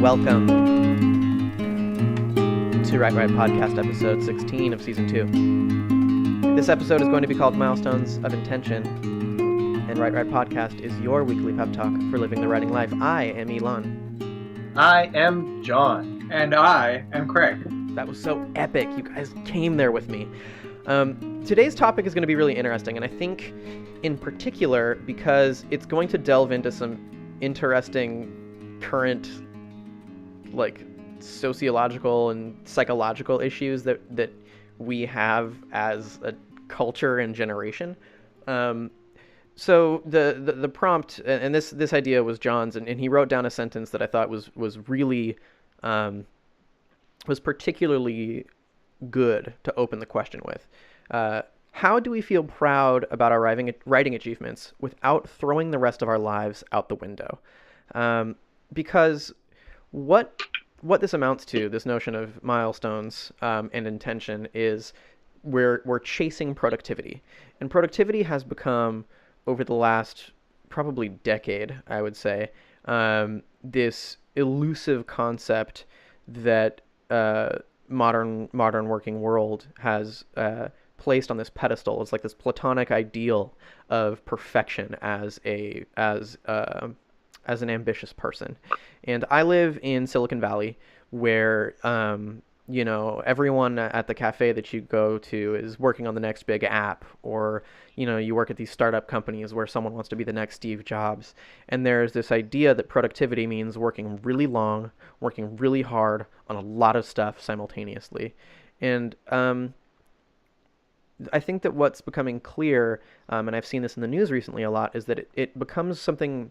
welcome to Right Podcast, episode 16 of season 2. This episode is going to be called Milestones of Intention, and Right Podcast is your weekly pep talk for living the writing life. I am Elon. I am John. And I am Craig. That was so epic. You guys came there with me. Today's topic is going to be really interesting, and I think in particular because it's going to delve into some interesting current sociological and psychological issues that we have as a culture and generation. So the prompt, and this idea was John's, and he wrote down a sentence that I thought was really was particularly good to open the question with. How do we feel proud about our writing achievements without throwing the rest of our lives out the window? Because what this amounts to, this notion of milestones and intention, is we're chasing productivity. And productivity has become, over the last probably decade, I would say, this elusive concept that modern working world has placed on this pedestal. It's like this platonic ideal of perfection as an ambitious person. And I live in Silicon Valley, where everyone at the cafe that you go to is working on the next big app, or you work at these startup companies where someone wants to be the next Steve Jobs. And there's this idea that productivity means working really long, working really hard on a lot of stuff simultaneously. And I think that what's becoming clear, and I've seen this in the news recently a lot, is that it becomes something.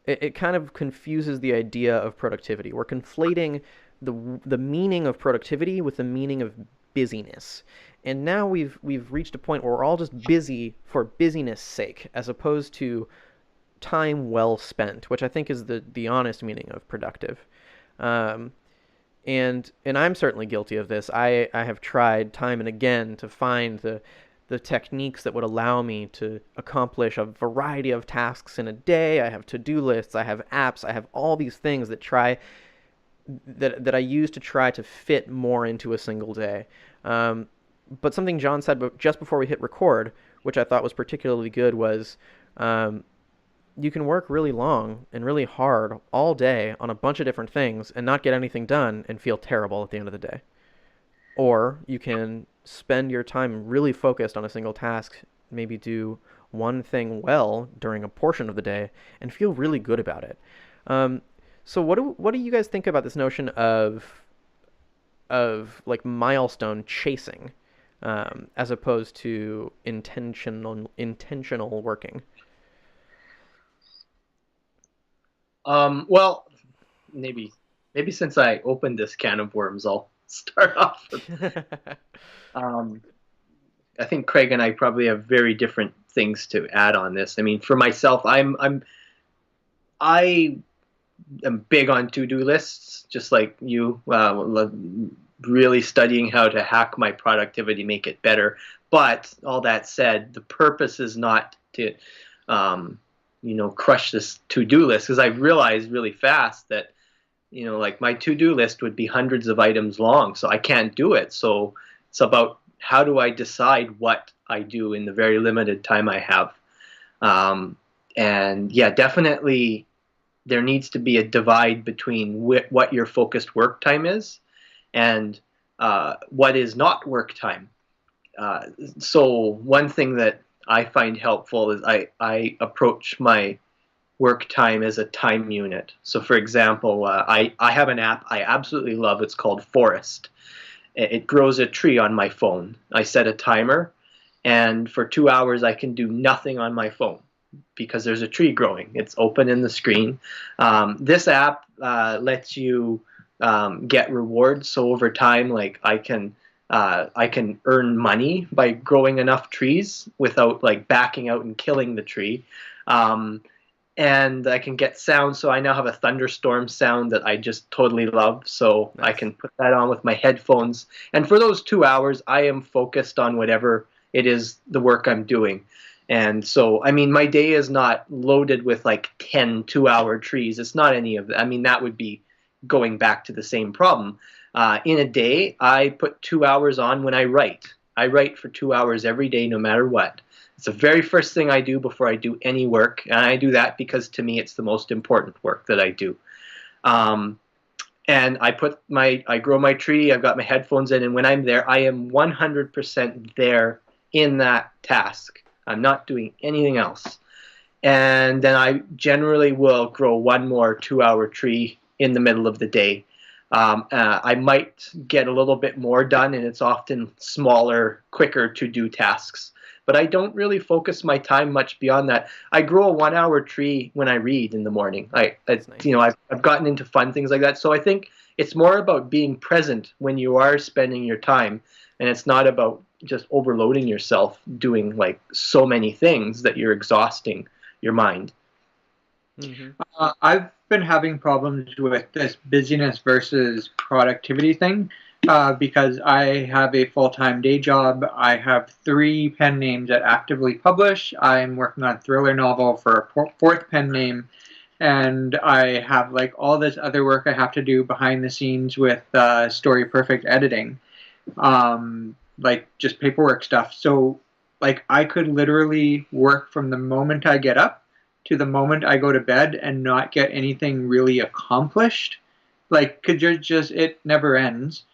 It kind of confuses the idea of productivity. We're conflating the meaning of productivity with the meaning of busyness. And now we've reached a point where we're all just busy for busyness sake, as opposed to time well spent, which I think is the honest meaning of productive. And I'm certainly guilty of this. I have tried time and again to find the techniques that would allow me to accomplish a variety of tasks in a day. I have to-do lists, I have apps, I have all these things that I use to try to fit more into a single day. But something John said just before we hit record, which I thought was particularly good, was you can work really long and really hard all day on a bunch of different things and not get anything done and feel terrible at the end of the day. Or you can spend your time really focused on a single task, maybe do one thing well during a portion of the day and feel really good about it. So what do you guys think about this notion of milestone chasing, as opposed to intentional working? Well, maybe since I opened this can of worms, I'll start off with, I think Craig and I probably have very different things to add on this. I mean, for myself, I am big on to-do lists, just like you, really studying how to hack my productivity, make it better. But all that said, the purpose is not to crush this to-do list, because I realized really fast that my to-do list would be hundreds of items long, so I can't do it. So it's about, how do I decide what I do in the very limited time I have? And yeah, definitely there needs to be a divide between what your focused work time is and what is not work time. So one thing that I find helpful is I approach my work time as a time unit. So for example, I have an app I absolutely love. It's called Forest. It grows a tree on my phone. I set a timer, and for 2 hours I can do nothing on my phone because there's a tree growing. It's open in the screen. This app lets you get rewards. So over time, I can earn money by growing enough trees without backing out and killing the tree. And I can get sound, so I now have a thunderstorm sound that I just totally love. So nice. I can put that on with my headphones. And for those 2 hours, I am focused on whatever it is, the work I'm doing. And so, I mean, my day is not loaded with like 10 2-hour trees. It's not any of that. I mean, that would be going back to the same problem. In a day, I put 2 hours on when I write. I write for 2 hours every day, no matter what. It's the very first thing I do before I do any work. And I do that because to me, it's the most important work that I do. Um, and I grow my tree. I've got my headphones in, and when I'm there, I am 100% there in that task. I'm not doing anything else. And then I generally will grow one more 2-hour tree in the middle of the day. I might get a little bit more done, and it's often smaller, quicker to do tasks. But I don't really focus my time much beyond that. I grow a 1-hour tree when I read in the morning. That's nice. I've gotten into fun things like that. So I think it's more about being present when you are spending your time, and it's not about just overloading yourself doing like so many things that you're exhausting your mind. Hmm. I've been having problems with this busyness versus productivity thing because I have a full-time day job. I have 3 pen names that actively publish. I'm working on a thriller novel for a fourth pen name, and I have like all this other work I have to do behind the scenes with story perfect editing, like just paperwork stuff. So like I could literally work from the moment I get up to the moment I go to bed and not get anything really accomplished. Like, could you just, it never ends.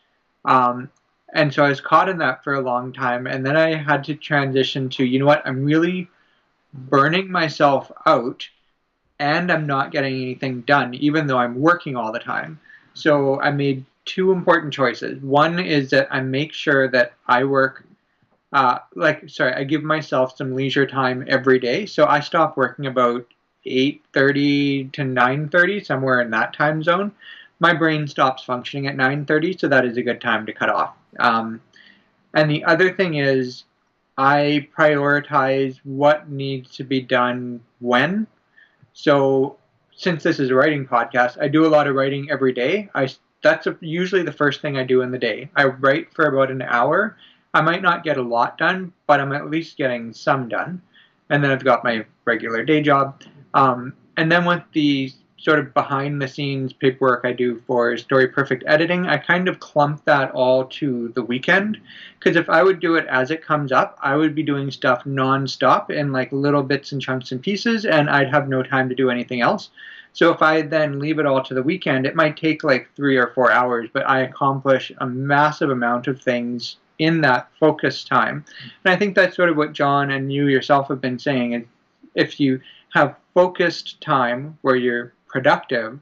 Um, and so I was caught in that for a long time. And then I had to transition to, you know what, I'm really burning myself out and I'm not getting anything done, even though I'm working all the time. So I made two important choices. One is that I make sure that I work I give myself some leisure time every day. So I stop working about 8:30 to 9:30, somewhere in that time zone. My brain stops functioning at 9:30, so that is a good time to cut off. And the other thing is I prioritize what needs to be done when. So since this is a writing podcast, I do a lot of writing every day. Usually the first thing I do in the day. I write for about an hour. I might not get a lot done, but I'm at least getting some done. And then I've got my regular day job. And then with the sort of behind the scenes paperwork I do for Story Perfect editing, I kind of clump that all to the weekend. Because if I would do it as it comes up, I would be doing stuff nonstop in like little bits and chunks and pieces, and I'd have no time to do anything else. So if I then leave it all to the weekend, it might take like 3 or 4 hours, but I accomplish a massive amount of things in that focus time. And I think that's sort of what John and you yourself have been saying. And if you have focused time where you're productive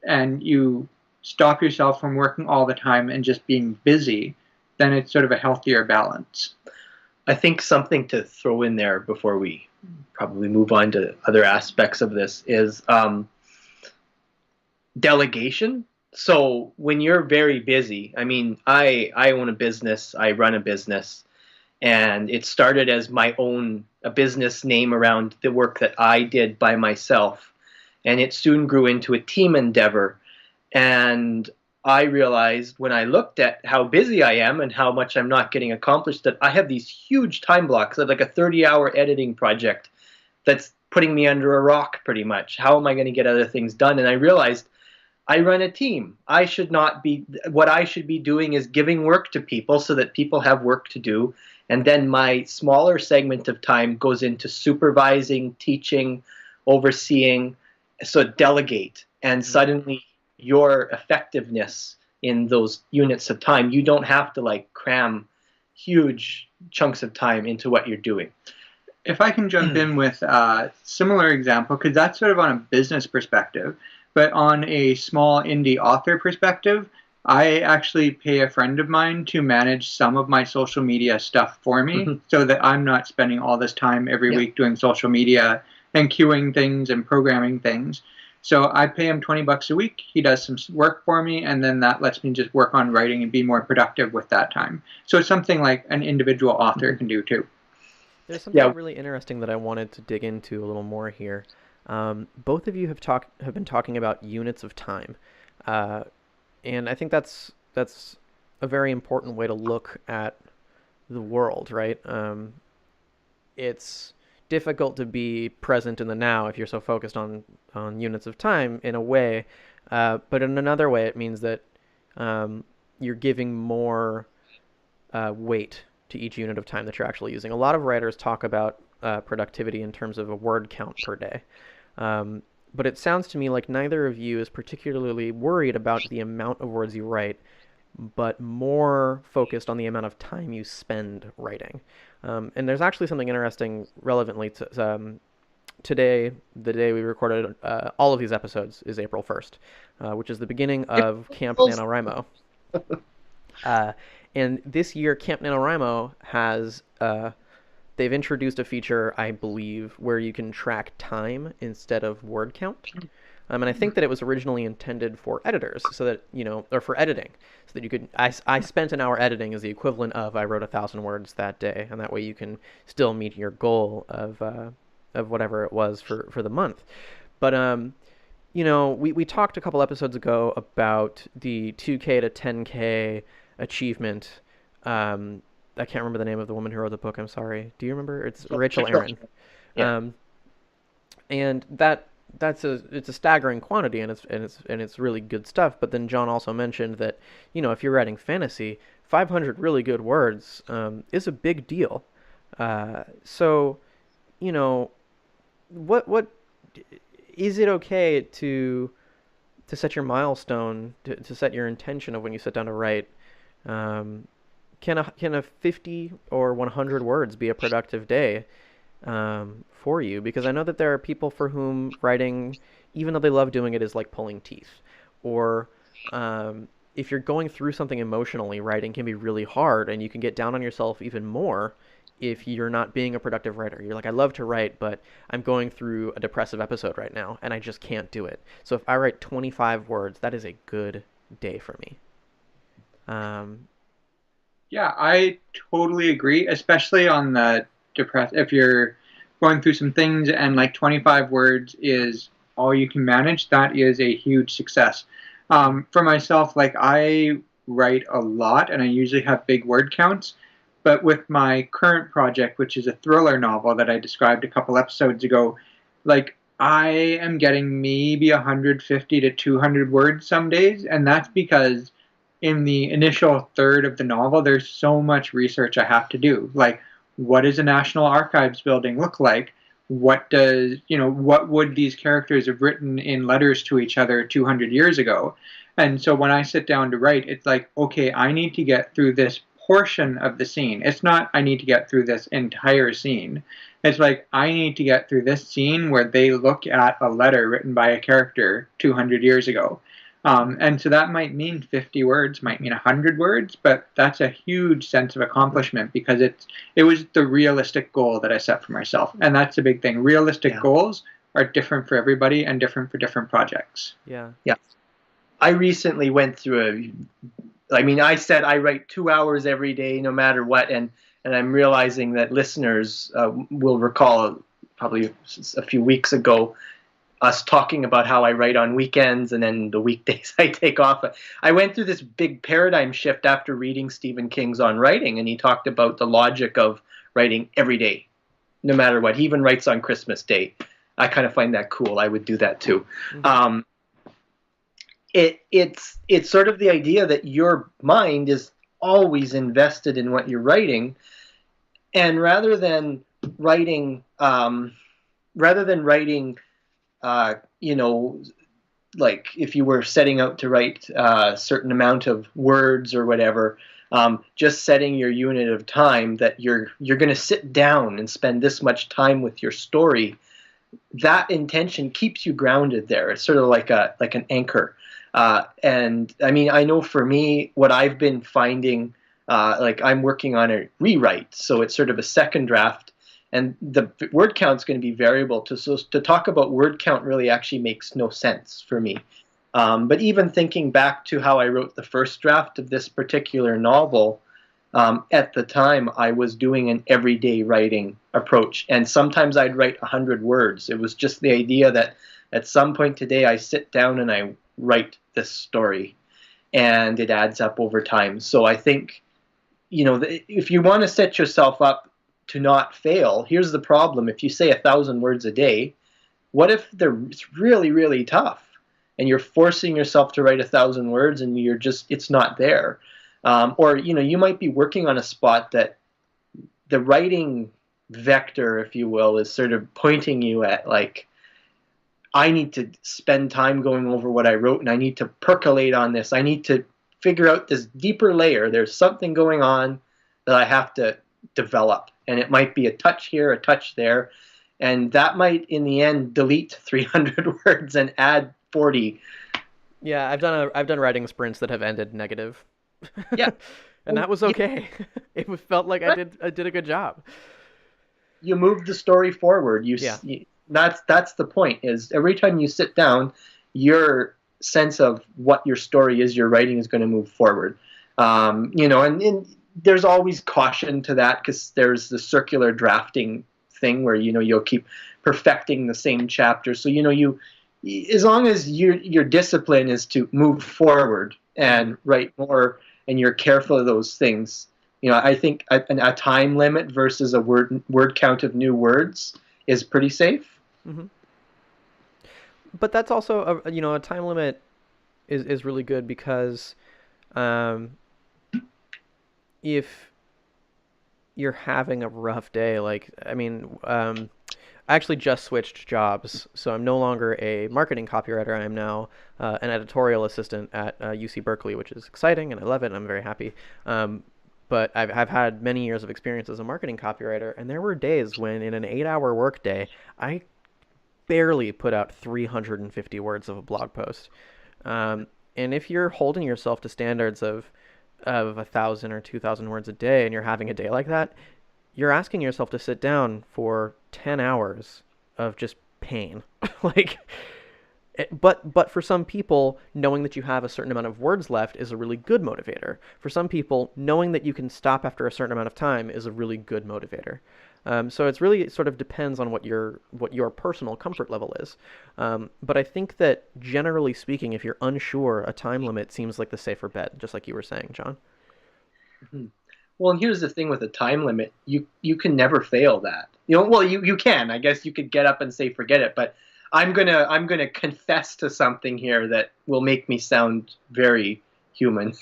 and you stop yourself from working all the time and just being busy, then it's sort of a healthier balance. I think something to throw in there before we probably move on to other aspects of this is delegation. So when you're very busy, I mean, I own a business, I run a business, and it started as a business name around the work that I did by myself, and it soon grew into a team endeavor. And I realized when I looked at how busy I am and how much I'm not getting accomplished that I have these huge time blocks. I have like a 30-hour editing project that's putting me under a rock pretty much. How am I going to get other things done? And I realized I run a team. What I should be doing is giving work to people so that people have work to do. And then my smaller segment of time goes into supervising, teaching, overseeing. So delegate. And suddenly your effectiveness in those units of time, you don't have to like cram huge chunks of time into what you're doing. If I can jump in with a similar example, because that's sort of on a business perspective, but on a small indie author perspective, I actually pay a friend of mine to manage some of my social media stuff for me so that I'm not spending all this time every week doing social media and queuing things and programming things. So I pay him $20 a week. He does some work for me, and then that lets me just work on writing and be more productive with that time. So it's something like an individual author can do too. There's something really interesting that I wanted to dig into a little more here. Both of you have been talking about units of time, and I think that's a very important way to look at the world, right? It's difficult to be present in the now if you're so focused on units of time in a way. But in another way, it means that you're giving more weight to each unit of time that you're actually using. A lot of writers talk about productivity in terms of a word count per day. But it sounds to me like neither of you is particularly worried about the amount of words you write, but more focused on the amount of time you spend writing. And there's actually something interesting relevantly to today, the day we recorded all of these episodes, is April 1st, which is the beginning of Camp NaNoWriMo. And this year, Camp NaNoWriMo has they've introduced a feature, I believe, where you can track time instead of word count. And I think that it was originally intended for editors, so that, or for editing, so that you could. I spent an hour editing as the equivalent of I wrote 1,000 words that day, and that way you can still meet your goal of whatever it was for the month. But we talked a couple episodes ago about the 2K to 10K achievement. I can't remember the name of the woman who wrote the book. I'm sorry. Do you remember? It's Rachel Aaron. Yeah. And it's a staggering quantity, and it's really good stuff. But then John also mentioned that if you're writing fantasy, 500 really good words is a big deal. So what is it okay to set your milestone, to set your intention of when you sit down to write? Can a 50 or 100 words be a productive day for you? Because I know that there are people for whom writing, even though they love doing it, is like pulling teeth. Or if you're going through something emotionally, writing can be really hard, and you can get down on yourself even more if you're not being a productive writer. You're like, I love to write, but I'm going through a depressive episode right now, and I just can't do it. So if I write 25 words, that is a good day for me. Yeah, I totally agree, especially on the depressed. If you're going through some things and like 25 words is all you can manage, that is a huge success. For myself, like I write a lot and I usually have big word counts, but with my current project, which is a thriller novel that I described a couple episodes ago, like I am getting maybe 150 to 200 words some days, and that's because in the initial third of the novel, there's so much research I have to do. Like, what does a National Archives building look like? What would these characters have written in letters to each other 200 years ago? And so when I sit down to write, it's like, okay, I need to get through this portion of the scene. It's not I need to get through this entire scene. It's like I need to get through this scene where they look at a letter written by a character 200 years ago. And so that might mean 50 words, might mean 100 words, but that's a huge sense of accomplishment because it was the realistic goal that I set for myself. And that's a big thing. Realistic goals are different for everybody and different for different projects. Yeah. Yeah. I recently went through I said I write 2 hours every day no matter what, and I'm realizing that listeners will recall probably a few weeks ago us talking about how I write on weekends and then the weekdays I take off. I went through this big paradigm shift after reading Stephen King's On Writing, and he talked about the logic of writing every day, no matter what. He even writes on Christmas Day. I kind of find that cool. I would do that too. Mm-hmm. It's sort of the idea that your mind is always invested in what you're writing, and rather than writing like if you were setting out to write a certain amount of words or whatever, just setting your unit of time that you're going to sit down and spend this much time with your story, that intention keeps you grounded there. It's sort of like an anchor. And I mean, I know for me, what I've been finding, like I'm working on a rewrite, so it's sort of a second draft. And the word count is going to be variable. So to talk about word count really actually makes no sense for me. But even thinking back to how I wrote the first draft of this particular novel, at the time I was doing an everyday writing approach. And sometimes I'd write 100 words. It was just the idea that at some point today I sit down and I write this story. And it adds up over time. So I think, if you want to set yourself up to not fail, here's the problem. If you say 1,000 words a day, what if it's really, really tough and you're forcing yourself to write 1,000 words and it's not there. Or, you might be working on a spot that the writing vector, if you will, is sort of pointing you at like, I need to spend time going over what I wrote and I need to percolate on this. I need to figure out this deeper layer. There's something going on that I have to develop. And it might be a touch here, a touch there. And that might, in the end, delete 300 words and add 40. Yeah, I've done writing sprints that have ended negative. Yeah. And that was okay. It felt like I did a good job. You move the story forward. That's the point, is every time you sit down, your sense of what your story is, your writing is going to move forward. And there's always caution to that, because there's the circular drafting thing where, you'll keep perfecting the same chapter. So, as long as your discipline is to move forward and write more, and you're careful of those things, I think a time limit versus a word count of new words is pretty safe. Mm-hmm. But that's also a time limit is really good, because if you're having a rough day, I actually just switched jobs, so I'm no longer a marketing copywriter. I am now an editorial assistant at UC Berkeley, which is exciting, and I love it, and I'm very happy. But I've had many years of experience as a marketing copywriter, and there were days when in an 8-hour workday, I barely put out 350 words of a blog post. And if you're holding yourself to standards of 1,000 or 2,000 words a day, and you're having a day like that, you're asking yourself to sit down for 10 hours of just pain. But for some people, knowing that you have a certain amount of words left is a really good motivator. For some people, knowing that you can stop after a certain amount of time is a really good motivator. So it sort of depends on what your personal comfort level is. But I think that generally speaking, if you're unsure, a time limit seems like the safer bet, just like you were saying, John. Mm-hmm. Well, and here's the thing with a time limit. You can never fail that. Well, you can. I guess you could get up and say, forget it. But I'm gonna confess to something here that will make me sound very human.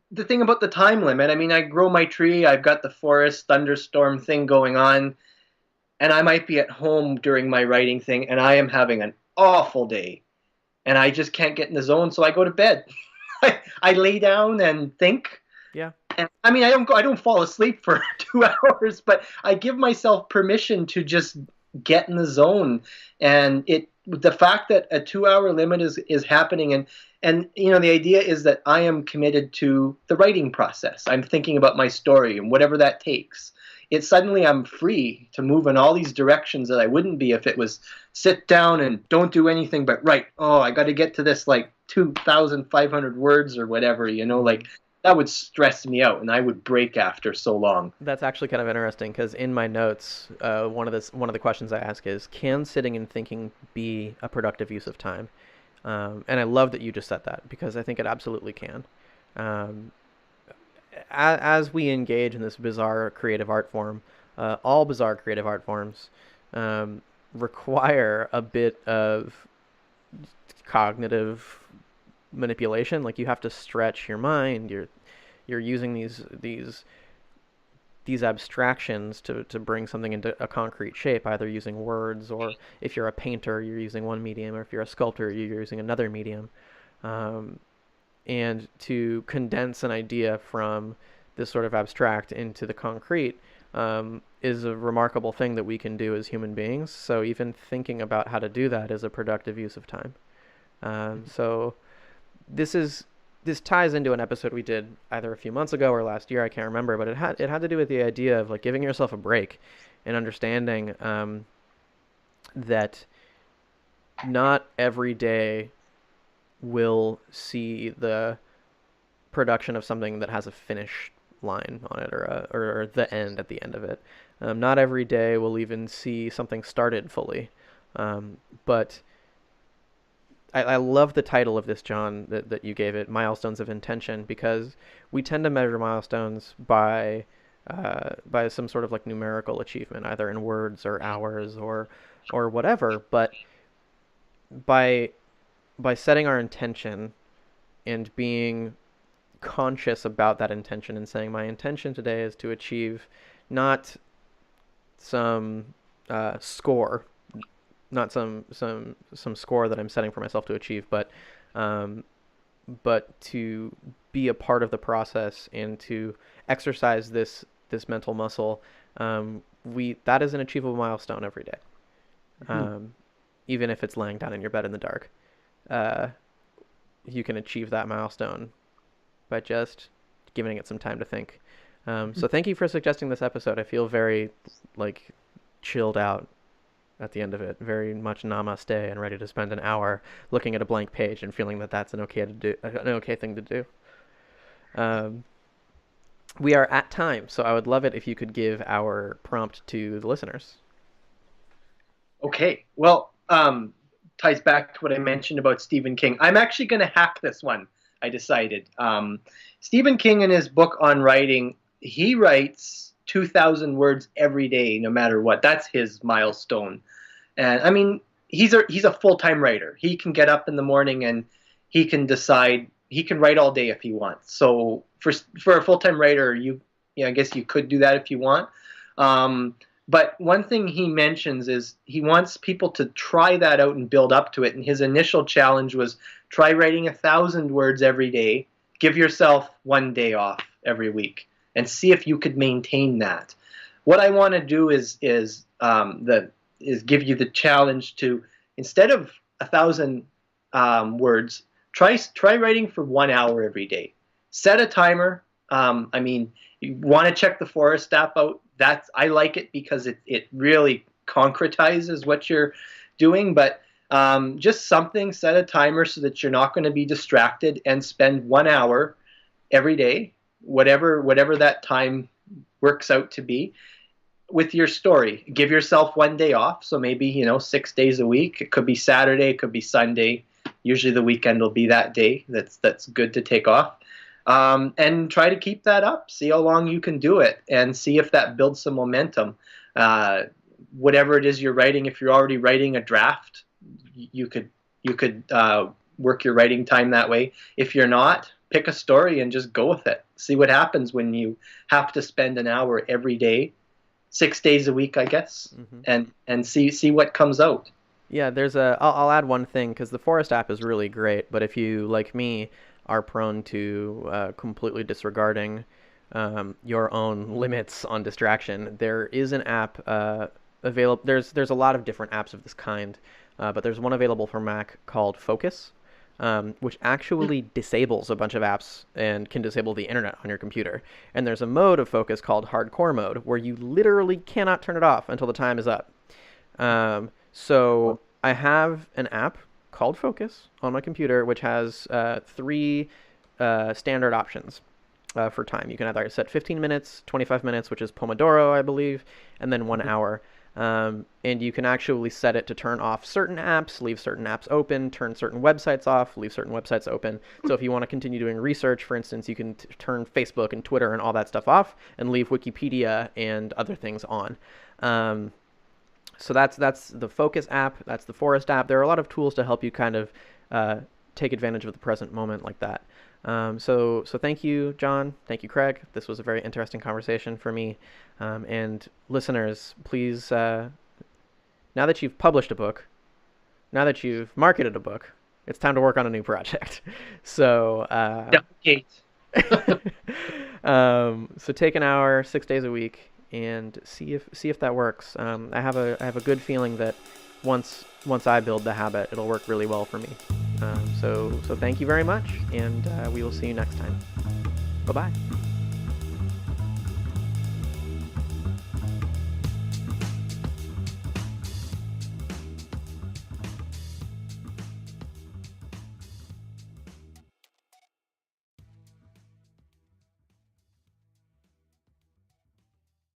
The thing about the time limit, I grow my tree. I've got the forest thunderstorm thing going on, and I might be at home during my writing thing, and I am having an awful day, and I just can't get in the zone, so I go to bed. I lay down and think. Yeah. And, I don't fall asleep for 2 hours, but I give myself permission to just get in the zone. And the fact that a 2-hour limit is happening, and the idea is that I am committed to the writing process. I'm thinking about my story and whatever that takes. I'm free to move in all these directions that I wouldn't be if it was sit down and don't do anything but write. Oh, I got to get to this 2,500 words or whatever, that would stress me out, and I would break after so long. That's actually kind of interesting, because in my notes, one of the questions I ask is, can sitting and thinking be a productive use of time? And I love that you just said that, because I think it absolutely can. As we engage in this bizarre creative art form, all bizarre creative art forms require a bit of cognitive manipulation. Like, you have to stretch your mind. You're using these abstractions to bring something into a concrete shape, either using words, or if you're a painter, you're using one medium, or if you're a sculptor, you're using another medium. And to condense an idea from this sort of abstract into the concrete is a remarkable thing that we can do as human beings. So even thinking about how to do that is a productive use of time. So this ties into an episode we did either a few months ago or last year, I can't remember, but it had to do with the idea of giving yourself a break and understanding that not every day will see the production of something that has a finish line on it, or the end at the end of it. Not every day will even see something started fully. But I love the title of this, John, that you gave it, Milestones of Intention, because we tend to measure milestones by some sort of like numerical achievement, either in words or hours or whatever. But by by setting our intention and being conscious about that intention and saying my intention today is to achieve not some score, not some score that I'm setting for myself to achieve, um, but to be a part of the process and to exercise this mental muscle. We That is an achievable milestone every day, um, even if it's laying down in your bed in the dark. Uh, you can achieve that milestone by just giving it some time to think. So thank you for suggesting this episode. I feel very like chilled out at the end of it, very much namaste and ready to spend an hour looking at a blank page and feeling that that's an okay thing to do. Um, we are at time, so I would love it if you could give our prompt to the listeners. Okay. Well, ties back to what I mentioned about Stephen King. I'm actually going to hack this one. I decided. Stephen King, in his book on writing, he writes 2,000 words every day, no matter what. That's his milestone. And I mean, he's a full-time writer. He can get up in the morning and he can decide he can write all day if he wants. So for a full-time writer, I guess you could do that if you want. But one thing he mentions is he wants people to try that out and build up to it. And his initial challenge was try writing 1,000 words every day. Give yourself one day off every week and see if you could maintain that. What I want to do is give you the challenge to, instead of 1,000 words, try writing for 1 hour every day. Set a timer. You want to check the Forest app out. I like it because it really concretizes what you're doing. But just something, set a timer so that you're not going to be distracted, and spend 1 hour every day, whatever that time works out to be, with your story. Give yourself one day off. So maybe, 6 days a week. It could be Saturday, it could be Sunday. Usually the weekend will be that day. That's good to take off. And try to keep that up. See how long you can do it, and see if that builds some momentum. Whatever it is you're writing, if you're already writing a draft, you could work your writing time that way. If you're not, pick a story and just go with it. See what happens when you have to spend an hour every day, 6 days a week, I guess, and see what comes out. Yeah, I'll add one thing, because the Forest app is really great, but if you, like me, are prone to completely disregarding your own limits on distraction, there is an app available. There's a lot of different apps of this kind, but there's one available for Mac called Focus, which actually disables a bunch of apps and can disable the internet on your computer. And there's a mode of Focus called Hardcore Mode, where you literally cannot turn it off until the time is up. So I have an app called Focus on my computer, which has 3 standard options for time. You can either set 15 minutes, 25 minutes, which is Pomodoro, I believe, and then 1 hour. And you can actually set it to turn off certain apps, leave certain apps open, turn certain websites off, leave certain websites open. So if you want to continue doing research, for instance, you can turn Facebook and Twitter and all that stuff off and leave Wikipedia and other things on. So that's the Focus app. That's the Forest app. There are a lot of tools to help you kind of take advantage of the present moment like that. So thank you, John. Thank you, Craig. This was a very interesting conversation for me. And listeners, please, now that you've published a book, now that you've marketed a book, it's time to work on a new project. So so take an hour, 6 days a week, and see if that works. I have a good feeling that once I build the habit, it'll work really well for me. So thank you very much, and we will see you next time. Bye-bye.